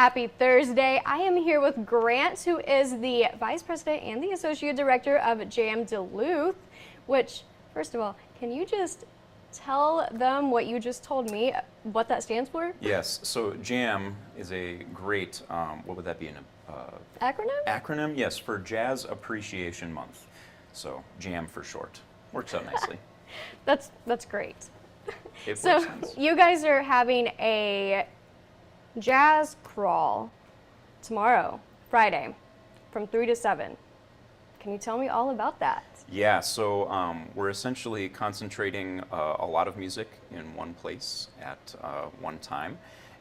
Happy Thursday. I am here with Grant, who is the Vice President and the Associate Director of Jam Duluth, which, first of all, can you just tell them what you just told me, what that stands for? Yes, so JAM is a great, what would that be? Acronym? Acronym, yes, for Jazz Appreciation Month. So JAM for short. Works out nicely. That's great. It So makes sense. you guys are having a jazz crawl tomorrow, Friday, from 3 to 7. Can you tell me all about that? Yeah, so we're essentially concentrating a lot of music in one place at one time.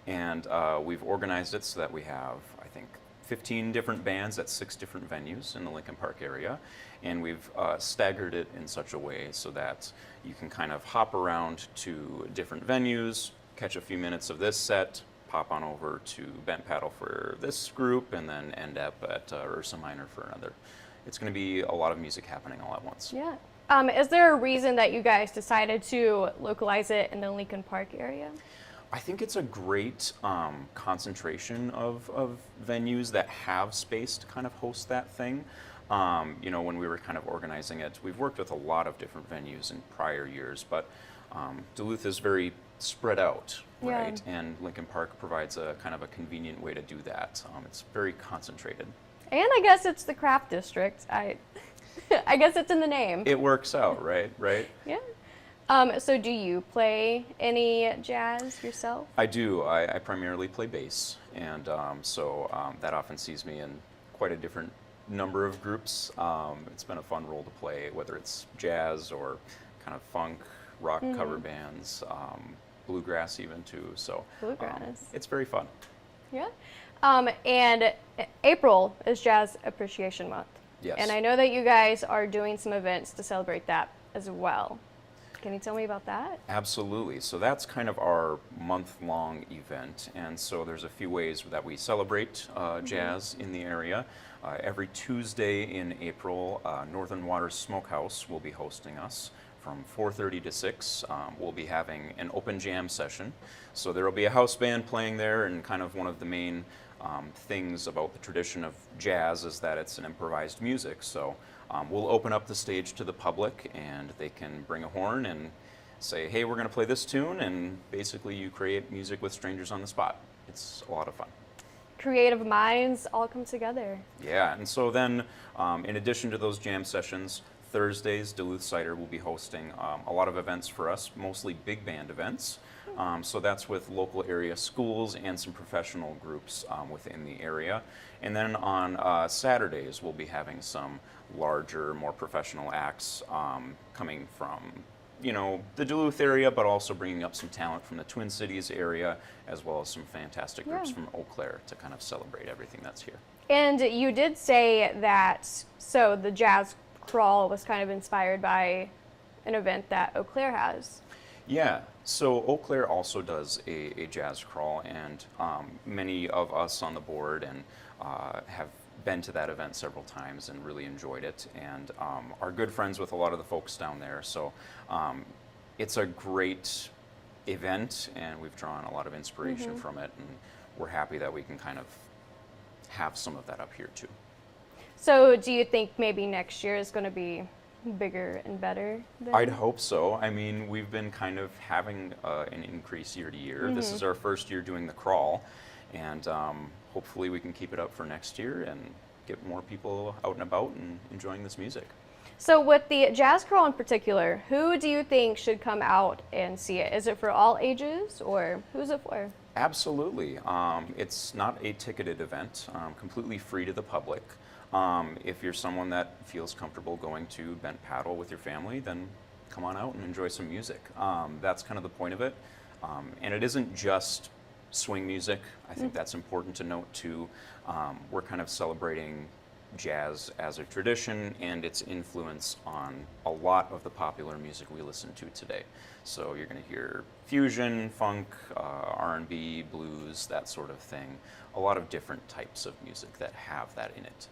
And we've organized it so that we have, I think, 15 different bands at 6 different venues in the Lincoln Park area. And we've staggered it in such a way so that you can kind of hop around to different venues, catch a few minutes of this set, pop on over to Bent Paddle for this group, and then end up at Ursa Minor for another. It's going to be a lot of music happening all at once. Yeah. Is there a reason that you guys decided to localize it in the Lincoln Park area? I think it's a great concentration of venues that have space to kind of host that thing. You know, when we were kind of organizing it, we've worked with a lot of different venues in prior years, but Duluth is very spread out, right? Yeah. And Lincoln Park provides a kind of a convenient way to do that. It's very concentrated. And I guess it's the craft district. I guess it's in the name. It works out, right? Right? Yeah. So do you play any jazz yourself? I do. I primarily play bass, and so that often sees me in quite a different number of groups. It's been a fun role to play, whether it's jazz or kind of funk, rock cover bands, bluegrass even too. So Bluegrass. it's very fun. Yeah. And April is Jazz Appreciation Month. Yes. And I know that you guys are doing some events to celebrate that as well. Can you tell me about that? Absolutely. So that's kind of our month-long event, and so there's a few ways that we celebrate jazz in the area. Every Tuesday in April, Northern Waters Smokehouse will be hosting us from 4:30 to 6. We'll be having an open jam session. So there will be a house band playing there, and kind of one of the main things about the tradition of jazz is that it's an improvised music. So we'll open up the stage to the public, and they can bring a horn and say, hey, we're going to play this tune, and basically you create music with strangers on the spot. It's a lot of fun. Creative minds all come together. Yeah, and so then in addition to those jam sessions, Thursdays, Duluth Cider will be hosting a lot of events for us, mostly big band events. So that's with local area schools and some professional groups within the area. And then on Saturdays, we'll be having some larger, more professional acts coming from, you know, the Duluth area, but also bringing up some talent from the Twin Cities area, as well as some fantastic groups from Eau Claire to kind of celebrate everything that's here. And you did say that, so the jazz crawl was kind of inspired by an event that Eau Claire has. Yeah, so Eau Claire also does a jazz crawl, and many of us on the board and have been to that event several times and really enjoyed it, and are good friends with a lot of the folks down there. So it's a great event, and we've drawn a lot of inspiration from it, and we're happy that we can kind of have some of that up here too. So do you think maybe next year is going to be bigger and better? I'd hope so. I mean, we've been kind of having an increase year to year. This is our first year doing the crawl, and hopefully we can keep it up for next year and get more people out and about and enjoying this music. So with the jazz crawl in particular, who do you think should come out and see it? Is it for all ages, or who's it for? Absolutely. It's not a ticketed event, completely free to the public. If you're someone that feels comfortable going to Bent Paddle with your family, then come on out and enjoy some music. That's kind of the point of it. And it isn't just swing music. I think that's important to note too. We're kind of celebrating jazz as a tradition and its influence on a lot of the popular music we listen to today. So you're going to hear fusion, funk, R&B, blues, that sort of thing. A lot of different types of music that have that in it.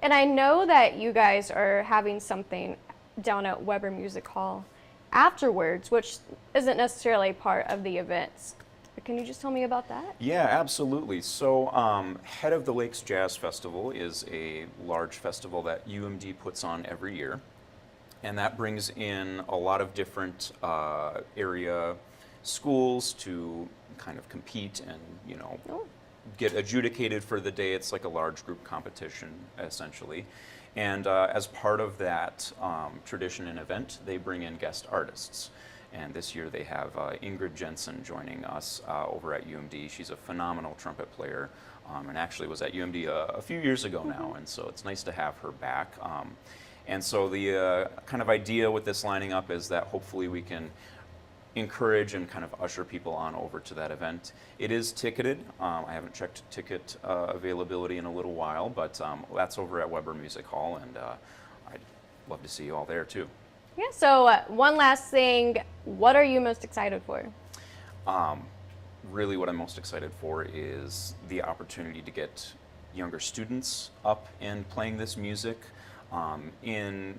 And I know that you guys are having something down at Weber Music Hall afterwards, which isn't necessarily part of the events. Can you just tell me about that? Yeah, absolutely. So, Head of the Lakes Jazz Festival is a large festival that UMD puts on every year, and that brings in a lot of different area schools to kind of compete and, Oh, get adjudicated for the day. It's like a large group competition, essentially. And as part of that tradition and event, they bring in guest artists. And this year they have Ingrid Jensen joining us over at UMD. She's a phenomenal trumpet player and actually was at UMD a few years ago now. And so it's nice to have her back. And so the kind of idea with this lining up is that hopefully we can encourage and kind of usher people on over to that event. It is ticketed. I haven't checked ticket availability in a little while, but that's over at Weber Music Hall, and I'd love to see you all there too. yeah. So one last thing, what are you most excited for? Really what I'm most excited for is the opportunity to get younger students up and playing this music in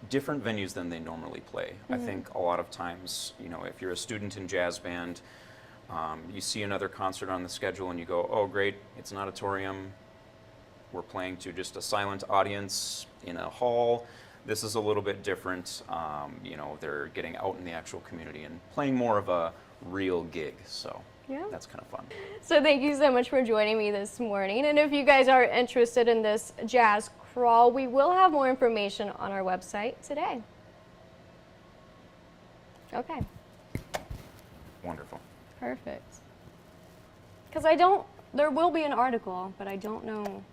different venues than they normally play. I think a lot of times, if you're a student in jazz band, you see another concert on the schedule and you go, oh great, it's an auditorium, we're playing to just a silent audience in a hall. This is a little bit different. They're getting out in the actual community and playing more of a real gig, so Yeah. that's kind of fun. So thank you so much for joining me this morning. And if you guys are interested in this jazz crawl, we will have more information on our website today. Okay, Wonderful. perfect. Because there will be an article, but I don't know